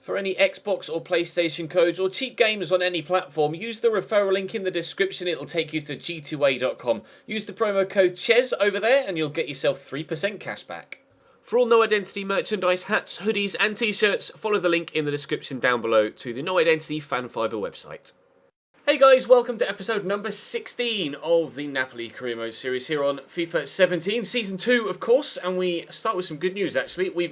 For any Xbox or PlayStation codes or cheap games on any platform, use the referral link in the description. It'll take you to g2a.com. Use the promo code CHES over there and you'll get yourself 3% cash back. For all No Identity merchandise, hats, hoodies and t-shirts, follow the link in the description down below to the No Identity Fan Fibre website. Hey guys, welcome to episode number 16 of the Napoli Career Mode series here on FIFA 17, Season 2 of course, and we start with some good news actually. We've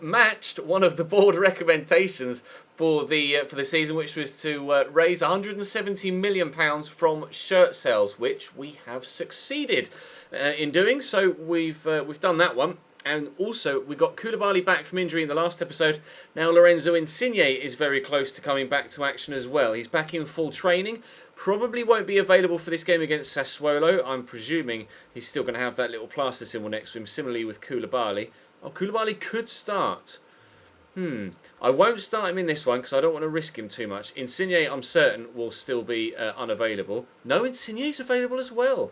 matched one of the board recommendations for the season, which was to raise £170 million from shirt sales, which we have succeeded in doing. So we've done that one. And also, we got Koulibaly back from injury in the last episode. Now Lorenzo Insigne is very close to coming back to action as well. He's back in full training. Probably won't be available for this game against Sassuolo. I'm presuming he's still going to have that little plaster symbol next to him. Similarly with Koulibaly. Oh, Koulibaly could start. I won't start him in this one because I don't want to risk him too much. Insigne, I'm certain, will still be unavailable. No, Insigne's available as well.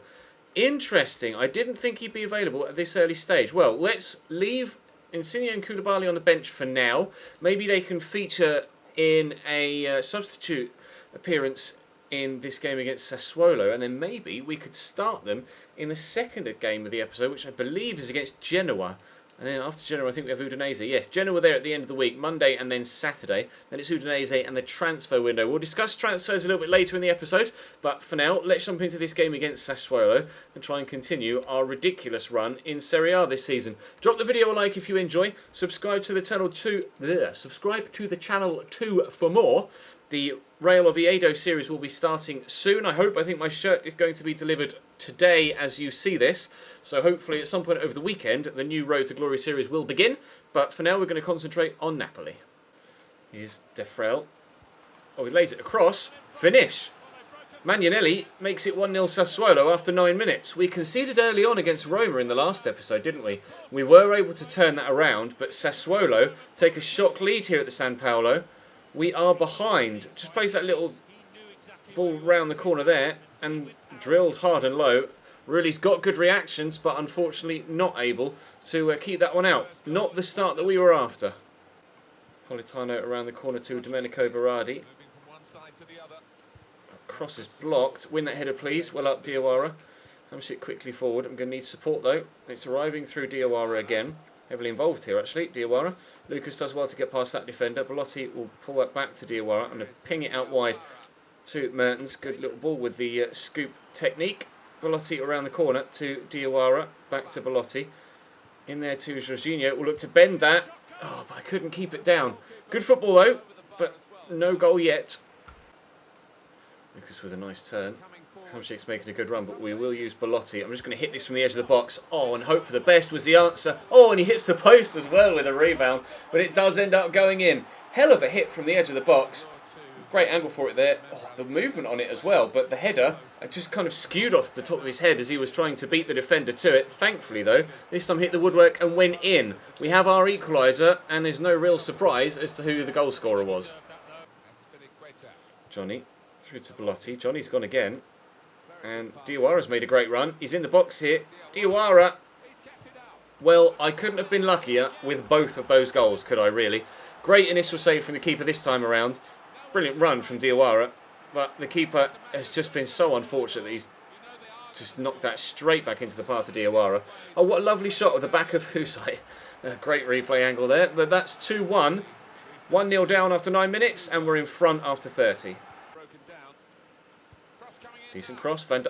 Interesting. I didn't think he'd be available at this early stage. Well, let's leave Insigne and Koulibaly on the bench for now. Maybe they can feature in a substitute appearance in this game against Sassuolo, and then maybe we could start them in the second game of the episode, which I believe is against Genoa. And then after Genoa, I think we have Udinese. Yes, Genoa there at the end of the week, Monday and then Saturday. Then it's Udinese and the transfer window. We'll discuss transfers a little bit later in the episode. But for now, let's jump into this game against Sassuolo and try and continue our ridiculous run in Serie A this season. Drop the video a like if you enjoy. Subscribe to the channel too for more. The Real Oviedo series will be starting soon, I hope. I think my shirt is going to be delivered today as you see this. So hopefully at some point over the weekend, the new Road to Glory series will begin. But for now, we're going to concentrate on Napoli. Here's Defrel. Oh, he lays it across. Finish. Magnanelli makes it 1-0 Sassuolo after 9 minutes. We conceded early on against Roma in the last episode, didn't we? We were able to turn that around, but Sassuolo take a shock lead here at the San Paolo. We are behind. Just plays that little ball round the corner there and drilled hard and low. Really's got good reactions, but unfortunately not able to keep that one out. Not the start that we were after. Politano around the corner to Domenico Berardi. Cross is blocked. Win that header, please. Well up, Diawara. Hammer it quickly forward. I'm going to need support, though. It's arriving through Diawara again. Heavily involved here, actually, Diawara. Lucas does well to get past that defender. Belotti will pull that back to Diawara. I'm going to ping it out wide to Mertens. Good little ball with the scoop technique. Belotti around the corner to Diawara. Back to Belotti. In there to Jorginho. We'll look to bend that. Oh, but I couldn't keep it down. Good football, though, but no goal yet. Lucas with a nice turn. Hamshik's making a good run, but we will use Belotti. I'm just going to hit this from the edge of the box. Oh, and hope for the best was the answer. Oh, and he hits the post as well with a rebound, but it does end up going in. Hell of a hit from the edge of the box. Great angle for it there. Oh, the movement on it as well, but the header just kind of skewed off the top of his head as he was trying to beat the defender to it. Thankfully, though, this time hit the woodwork and went in. We have our equaliser, and there's no real surprise as to who the goal scorer was. Johnny through to Belotti. Johnny's gone again. And Diawara's made a great run. He's in the box here. Diawara. Well, I couldn't have been luckier with both of those goals, could I really? Great initial save from the keeper this time around. Brilliant run from Diawara. But the keeper has just been so unfortunate that he's just knocked that straight back into the path of Diawara. Oh, what a lovely shot of the back of Husay. Great replay angle there. But that's 2-1. 1-0 down after 9 minutes, and we're in front after 30. Decent cross. Van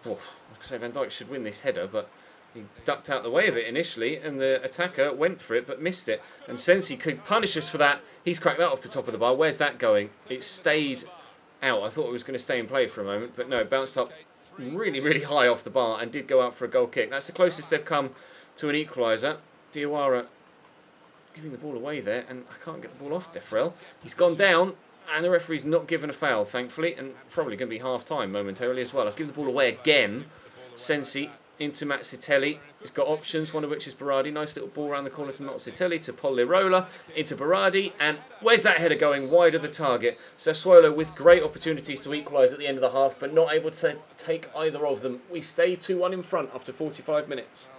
Dijk should win this header, but he ducked out the way of it initially, and the attacker went for it but missed it. And Sensi could punish us for that. He's cracked that off the top of the bar. Where's that going? It stayed out. I thought it was going to stay in play for a moment, but no, it bounced up really, really high off the bar and did go out for a goal kick. That's the closest they've come to an equaliser. Diawara giving the ball away there, and I can't get the ball off Defrel. He's gone down. And the referee's not given a foul, thankfully, and probably going to be half-time momentarily as well. I've given the ball away again. Sensi into Mazzitelli. He's got options, one of which is Berardi. Nice little ball around the corner to Mazzitelli, to Polirola, into Berardi. And where's that header going? Wide of the target. Sassuolo with great opportunities to equalise at the end of the half, but not able to take either of them. We stay 2-1 in front after 45 minutes.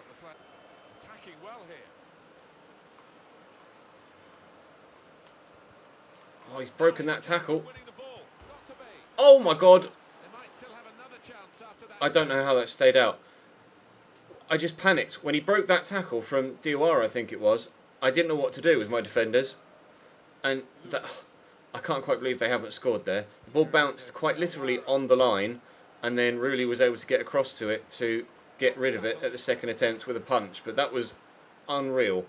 Oh, he's broken that tackle. Oh my God. I don't know how that stayed out. I just panicked. When he broke that tackle from Diawara, I think it was, I didn't know what to do with my defenders. And I can't quite believe they haven't scored there. The ball bounced quite literally on the line, and then Rulli was able to get across to it to get rid of it at the second attempt with a punch. But that was unreal.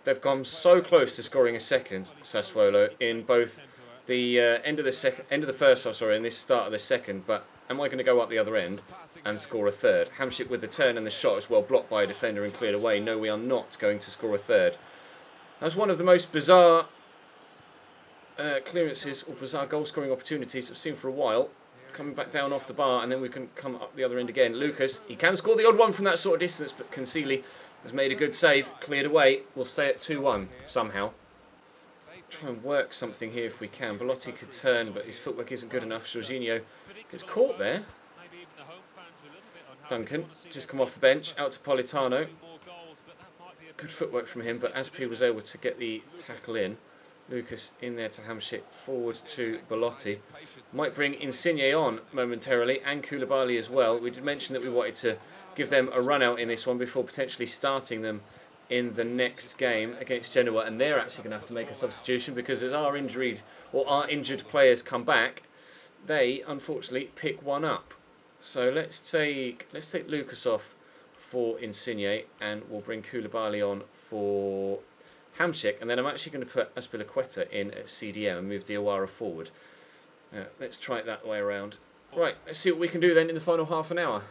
They've come so close to scoring a second, Sassuolo, in both the end of the first half, and this start of the second. But am I going to go up the other end and score a third? Hamsik with the turn and the shot as well, blocked by a defender and cleared away. No, we are not going to score a third. That's one of the most bizarre clearances or bizarre goal-scoring opportunities I've seen for a while. Coming back down off the bar, and then we can come up the other end again. Lucas, he can score the odd one from that sort of distance, but Concealy has made a good save, cleared away. We'll stay at 2-1 somehow. Try and work something here if we can. Belotti could turn, but his footwork isn't good enough. Jorginho gets caught there. Duncan just come off the bench, out to Politano. Good footwork from him, but Aspi was able to get the tackle in. Lucas in there to Hamsik, forward to Belotti. Might bring Insigne on momentarily, and Koulibaly as well. We did mention that we wanted to give them a run out in this one before potentially starting them in the next game against Genoa, and they're actually going to have to make a substitution because as our injured players come back, they unfortunately pick one up. So let's take Lucas off for Insigne, and we'll bring Koulibaly on for Hamsik, and then I'm actually going to put Azpilicueta in at CDM and move Diawara forward. Let's try it that way around. Right, let's see what we can do then in the final half an hour.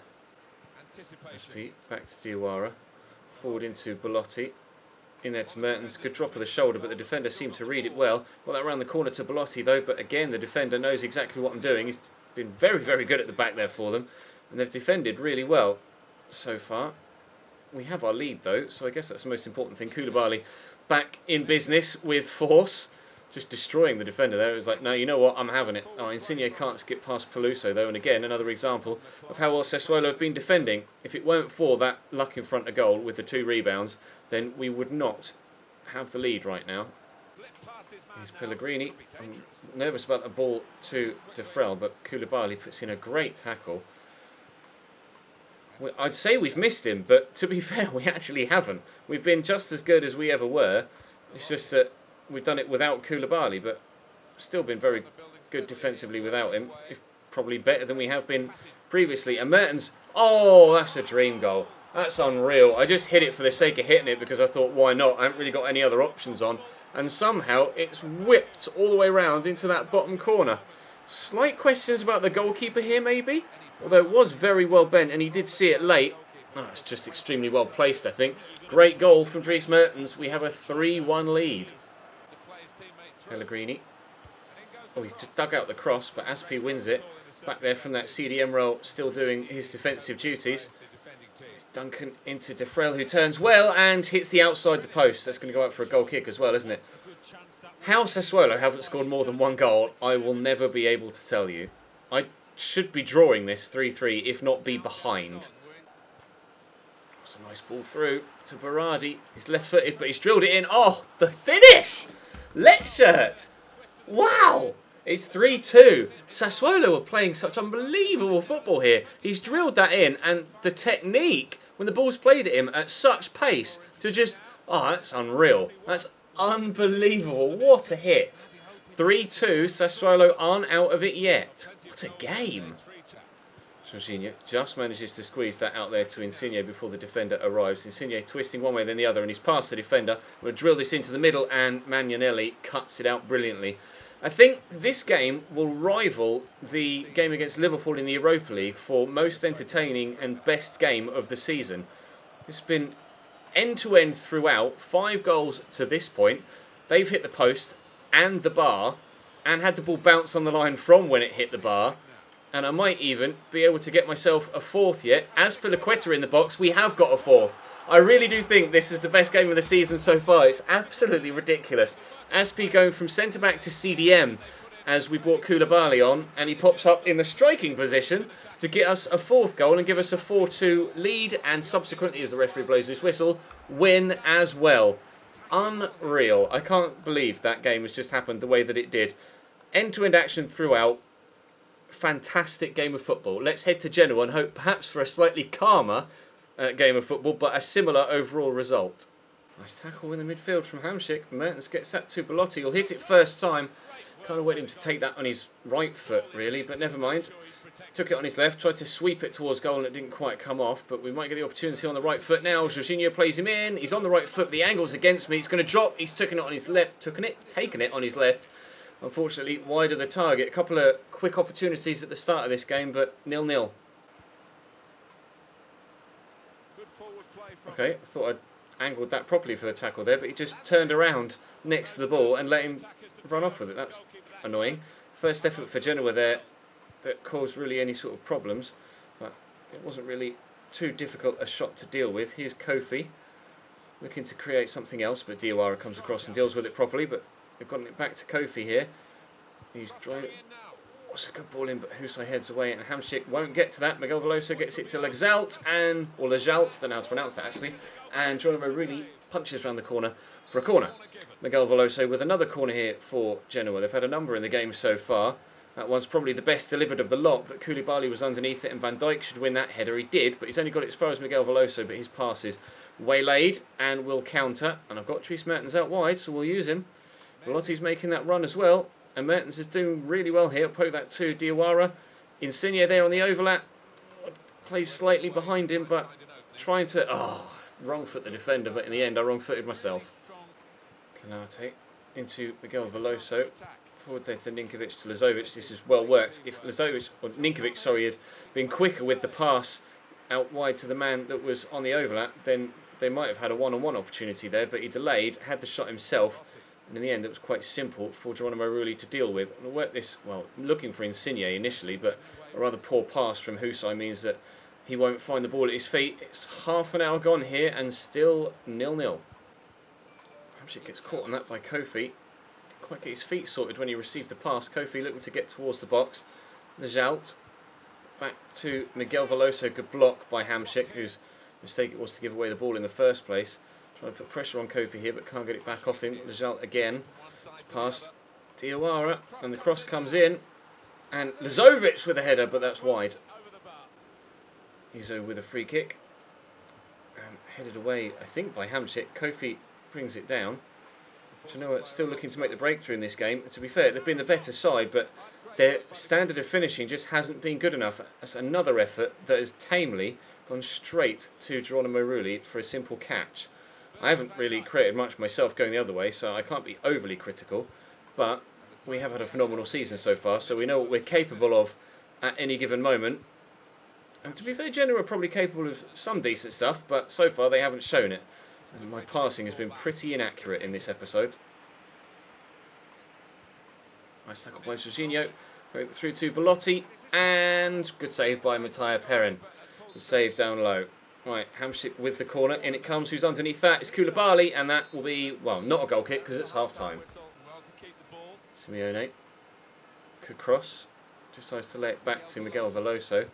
SP back to Diawara, forward into Belotti, in there to Mertens. Good drop of the shoulder, but the defender seemed to read it well. Got that around the corner to Belotti though, but again the defender knows exactly what I'm doing. He's been very, very good at the back there for them, and they've defended really well so far. We have our lead though, so I guess that's the most important thing. Koulibaly back in business with force, just destroying the defender there. It was like, no, you know what, I'm having it. Oh, Insigne can't skip past Peluso though, and again another example of how well Sassuolo have been defending. If it weren't for that luck in front of goal with the 2 rebounds, then we would not have the lead right now. Here's Pellegrini. I'm nervous about the ball to Defrel, but Koulibaly puts in a great tackle. I'd say we've missed him, but to be fair, we actually haven't. We've been just as good as we ever were. It's just that we've done it without Koulibaly, but still been very good defensively without him. Probably better than we have been previously. And Mertens, oh, that's a dream goal. That's unreal. I just hit it for the sake of hitting it because I thought, why not? I haven't really got any other options on. And somehow it's whipped all the way around into that bottom corner. Slight questions about the goalkeeper here, maybe? Although it was very well bent and he did see it late. Oh, it's just extremely well placed, I think. Great goal from Dries Mertens. We have a 3-1 lead. Pellegrini. Oh, he's just dug out the cross, but Aspi wins it. Back there from that CDM role, still doing his defensive duties. It's Duncan into Defrel, who turns well and hits the outside the post. That's going to go out for a goal kick as well, isn't it? How Sassuolo haven't scored more than 1 goal, I will never be able to tell you. I should be drawing this 3-3, if not be behind. It's a nice ball through to Berardi. He's left-footed, but he's drilled it in. Oh, the finish! Lechert! Wow! It's 3-2. Sassuolo are playing such unbelievable football here. He's drilled that in, and the technique, when the ball's played at him at such pace, to just... Oh, that's unreal. That's unbelievable. What a hit. 3-2. Sassuolo aren't out of it yet. What a game. Jorginho just manages to squeeze that out there to Insigne before the defender arrives. Insigne twisting one way then the other, and he's past the defender. We'll drill this into the middle, and Magnanelli cuts it out brilliantly. I think this game will rival the game against Liverpool in the Europa League for most entertaining and best game of the season. It's been end-to-end throughout, 5 goals to this point. They've hit the post and the bar, and had the ball bounce on the line from when it hit the bar. And I might even be able to get myself a 4th yet. As Azpilicueta in the box, we have got a 4th. I really do think this is the best game of the season so far. It's absolutely ridiculous. Aspi going from centre-back to CDM as we brought Koulibaly on, and he pops up in the striking position to get us a 4th goal and give us a 4-2 lead, and subsequently, as the referee blows his whistle, win as well. unreal. I can't believe that game has just happened the way that it did. End-to-end action throughout. Fantastic game of football. Let's head to Genoa and hope perhaps for a slightly calmer game of football, but a similar overall result. Nice tackle in the midfield from Hamsik. Mertens gets that to Belotti. He'll hit it first time. Kind of wanted him to take that on his right foot, really, but never mind. Took it on his left, tried to sweep it towards goal and it didn't quite come off, but we might get the opportunity on the right foot now. Jorginho plays him in. He's on the right foot, the angle's against me. It's going to drop. He's taken it on his left. Taken it on his left. Unfortunately, wide of the target. A couple of quick opportunities at the start of this game, but 0-0. Okay, I thought I'd angled that properly for the tackle there, but he just turned around next to the ball and let him run off with it. That's annoying. First effort for Genoa there that caused really any sort of problems, but it wasn't really too difficult a shot to deal with. Here's Kofi looking to create something else, but Diawara comes across and deals with it properly, but they've gotten it back to Kofi here. He's driving. What's a good ball in, but Husai heads away and Hamsik won't get to that. Miguel Veloso gets it to Legzalt, or Lejalt, don't know how to pronounce that actually, and Geronimo really punches around the corner for a corner. Miguel Veloso with another corner here for Genoa. They've had a number in the game so far. That one's probably the best delivered of the lot, but Koulibaly was underneath it and Van Dijk should win that header. He did, but he's only got it as far as Miguel Veloso, but his pass is waylaid and will counter. And I've got Dries Mertens out wide, so we'll use him. Velotti's making that run as well, and Mertens is doing really well here. Poke that to Diawara. Insigne there on the overlap. Plays slightly behind him, but trying to... Oh, wrong foot the defender, but in the end I wrong footed myself. Kanate into Miguel Veloso. Forward there to Ninkovic to Lazovic. This is well worked. If Lazovic, or Ninkovic, sorry, had been quicker with the pass out wide to the man that was on the overlap, then they might have had a one-on-one opportunity there, but he delayed, had the shot himself, and in the end it was quite simple for Geronimo Rulli to deal with. And work this, well, looking for Insigne initially, but a rather poor pass from Husai means that he won't find the ball at his feet. It's half an hour gone here and still 0-0. Hamsik gets caught on that by Kofi. Quite get his feet sorted when he received the pass. Kofi looking to get towards the box. Lejalt back to Miguel Veloso. Good block by Hamsik, whose mistake it was to give away the ball in the first place. Trying to put pressure on Kofi here, but can't get it back off him. Lejalt again. It's past Diawara, and the cross comes in. And Lazovic with a header, but that's wide. Izo with a free kick. And headed away, I think, by Hamsik. Kofi brings it down. Genoa still looking to make the breakthrough in this game. To be fair, they've been the better side, but their standard of finishing just hasn't been good enough. That's another effort that has tamely gone straight to Geronimo Rulli for a simple catch. I haven't really created much myself going the other way, so I can't be overly critical, but we have had a phenomenal season so far, so we know what we're capable of at any given moment. And to be fair, Genoa are probably capable of some decent stuff, but so far they haven't shown it. And my passing has been pretty inaccurate in this episode. Nice tackle by Jorginho. Through to Belotti. And good save by Mattia Perrin. The save down low. Right, Hamsik with the corner. In it comes. Who's underneath that? It's Koulibaly. And that will be, well, not a goal kick because it's half time. Simeone. Could cross. Decides to lay it back to Miguel Veloso.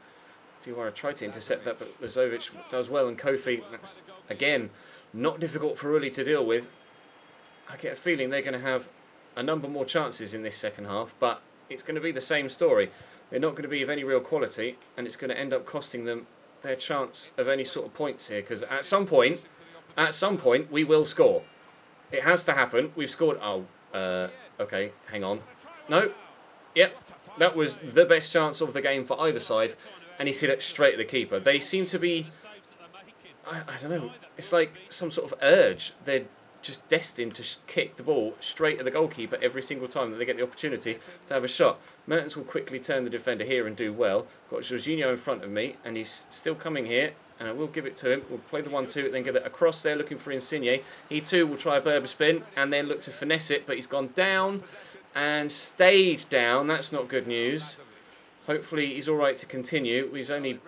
Diawara tried to intercept that, but Lazovic does well. And Kofi, that's, again, not difficult for Rulli to deal with. I get a feeling they're going to have a number more chances in this second half, but it's going to be the same story. They're not going to be of any real quality, and it's going to end up costing them their chance of any sort of points here, because at some point, we will score. It has to happen. We've scored... Oh, okay, hang on. No. Yep, that was the best chance of the game for either side, and he's hit it straight at the keeper. They seem to be... I don't know, it's like some sort of urge. They're just destined to kick the ball straight at the goalkeeper every single time that they get the opportunity to have a shot. Mertens will quickly turn the defender here and do well. Got Jorginho in front of me, and he's still coming here, and I will give it to him. We'll play the 1-2, then get it across there looking for Insigne. He too will try a Berber spin, and then look to finesse it, but he's gone down and stayed down. That's not good news. Hopefully he's all right to continue. He's only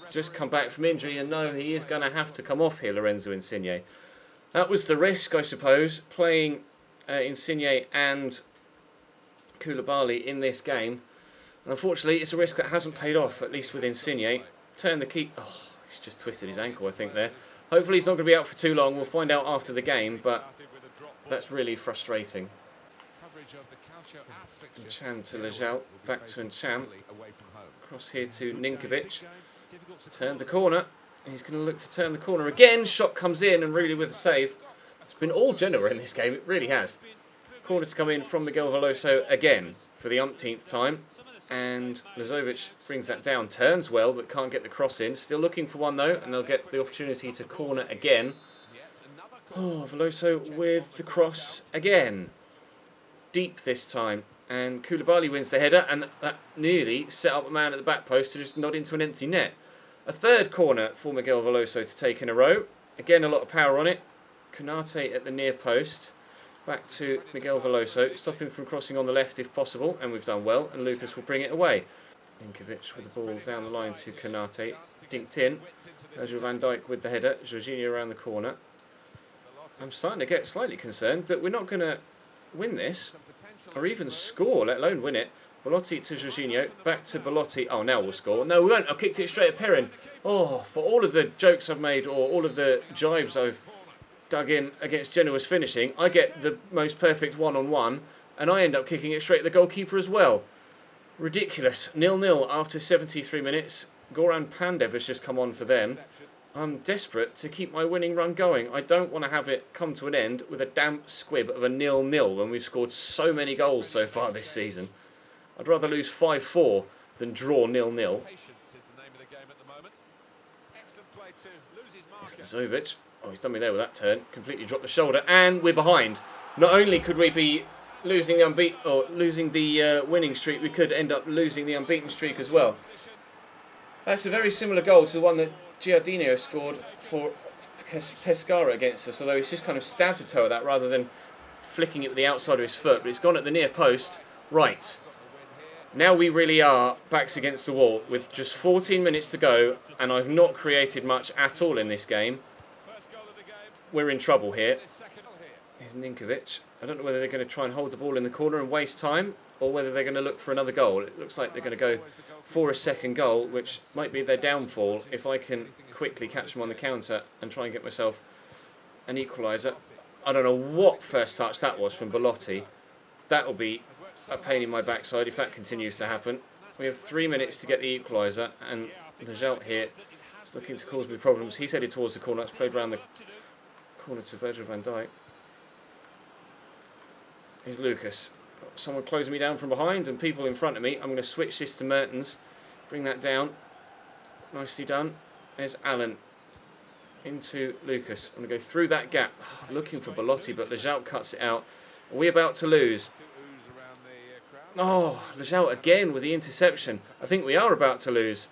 just come back from injury, and no, he is going to have to come off here, Lorenzo Insigne. That was the risk, I suppose, playing Insigne and Koulibaly in this game. And unfortunately, it's a risk that hasn't paid off, at least with Insigne. Turn the key... Oh, he's just twisted his ankle, I think, there. Hopefully he's not going to be out for too long. We'll find out after the game, but That's really frustrating. Encham to Ležal, back to Encham. Cross here to Ninkovic. Turned the corner. He's going to look to turn the corner again. Shot comes in and really with a save. It's been all Genoa in this game, it really has. Corner to come in from Miguel Veloso again for the umpteenth time. And Lazovic brings that down. Turns well, but can't get the cross in. Still looking for one though, and they'll get the opportunity to corner again. Oh, Veloso with the cross again. Deep this time. And Koulibaly wins the header, and that nearly set up a man at the back post to just nod into an empty net. A third corner for Miguel Veloso to take in a row. Again, a lot of power on it. Konate at the near post. Back to Miguel Veloso. Stop him from crossing on the left if possible, and we've done well, and Lucas will bring it away. Ninkovic with the ball down the line to Konate. Dinked in. Virgil van Dijk with the header. Jorginho around the corner. I'm starting to get slightly concerned that we're not going to win this, or even score, let alone win it. Belotti to Jorginho, back to Belotti. Oh, now we'll score. No, we won't. I've kicked it straight at Perrin. Oh, for all of the jokes I've made, or all of the jibes I've dug in against Genoa's finishing, I get the most perfect one-on-one, and I end up kicking it straight at the goalkeeper as well. Ridiculous. 0-0 after 73 minutes. Goran Pandev has just come on for them. I'm desperate to keep my winning run going. I don't want to have it come to an end with a damp squib of a 0-0 when we've scored so many goals so far this season. I'd rather lose 5-4 than draw 0-0. It's Lazovic. Oh, he's done me there with that turn. Completely dropped the shoulder, and we're behind. Not only could we be losing the winning streak, we could end up losing the unbeaten streak as well. That's a very similar goal to the one that Giardino scored for Pescara against us, although he's just kind of stabbed a toe at that rather than flicking it with the outside of his foot, but it's gone at the near post. Right. Now we really are backs against the wall with just 14 minutes to go, and I've not created much at all in this game. We're in trouble here. Here's Ninkovic. I don't know whether they're going to try and hold the ball in the corner and waste time, or whether they're going to look for another goal. It looks like they're going to go for a second goal, which might be their downfall if I can quickly catch them on the counter and try and get myself an equaliser. I don't know what first touch that was from Belotti. That will be a pain in my backside if that continues to happen. We have 3 minutes to get the equaliser, and Ležal here is looking to cause me problems. He's headed towards the corner. That's played around the corner to Virgil van Dijk. Here's Lucas. Someone closing me down from behind and people in front of me. I'm going to switch this to Mertens. Bring that down. Nicely done. There's Allen. Into Lucas. I'm going to go through that gap. Looking for Belotti, but Ležal cuts it out. Are we about to lose? Oh, Ležal again with the interception. I think we are about to lose.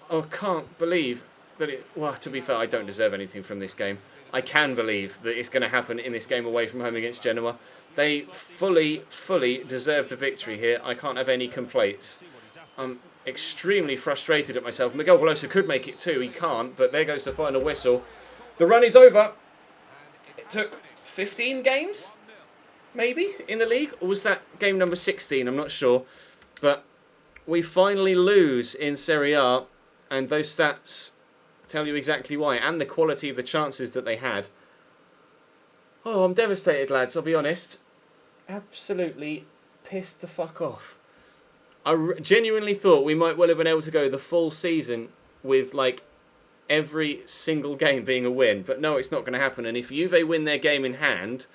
Oh, I can't believe that it... Well, to be fair, I don't deserve anything from this game. I can believe that it's going to happen in this game away from home against Genoa. They fully deserve the victory here. I can't have any complaints. I'm extremely frustrated at myself. Miguel Veloso could make it too. He can't, but there goes the final whistle. The run is over. It took 15 games, maybe, in the league. Or was that game number 16? I'm not sure. But we finally lose in Serie A, and those stats tell you exactly why, and the quality of the chances that they had. Oh, I'm devastated, lads, I'll be honest. Absolutely pissed the fuck off. I genuinely thought we might well have been able to go the full season with, like, every single game being a win. But no, it's not going to happen. And if Juve win their game in hand,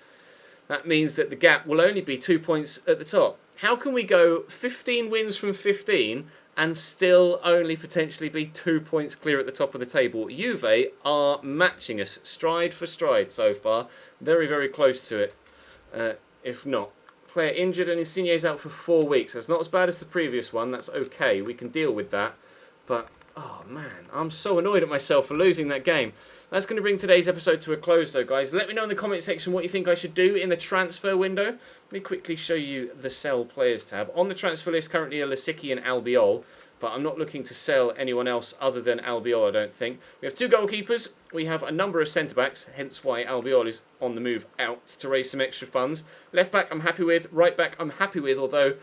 that means that the gap will only be 2 points at the top. How can we go 15 wins from 15 and still only potentially be 2 points clear at the top of the table? Juve are matching us stride for stride so far. Very, very close to it, if not. Player injured and Insigne's out for 4 weeks. That's not as bad as the previous one. That's okay. We can deal with that. But, oh man, I'm so annoyed at myself for losing that game. That's going to bring today's episode to a close though, guys. Let me know in the comment section what you think I should do in the transfer window. Let me quickly show you the sell players tab. On the transfer list currently are Lasicki and Albiol, but I'm not looking to sell anyone else other than Albiol, I don't think. We have 2 goalkeepers. We have a number of centre-backs, hence why Albiol is on the move out to raise some extra funds. Left back I'm happy with. Right back I'm happy with, although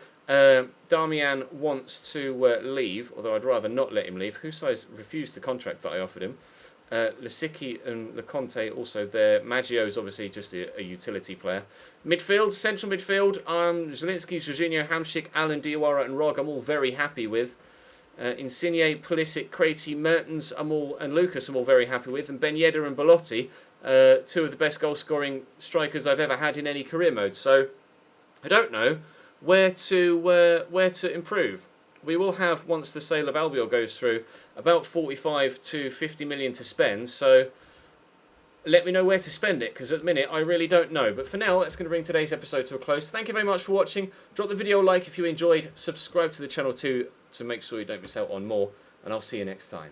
Damian wants to leave, although I'd rather not let him leave. Husai's refused the contract that I offered him. Lisicky and Leconte also there. Maggio's obviously just a utility player. Midfield, central midfield, Zielinski, Jorginho, Hamsik, Allen, Diawara and Rog I'm all very happy with. Insigne, Pulisic, Crati, Mertens and Lucas I'm all very happy with. And Ben Yedder and Belotti, two of the best goal-scoring strikers I've ever had in any career mode. So I don't know where to improve. We will have, once the sale of Albiol goes through, about 45 to 50 million to spend. So let me know where to spend it, because at the minute I really don't know. But for now, that's going to bring today's episode to a close. Thank you very much for watching. Drop the video a like if you enjoyed. Subscribe to the channel too to make sure you don't miss out on more. And I'll see you next time.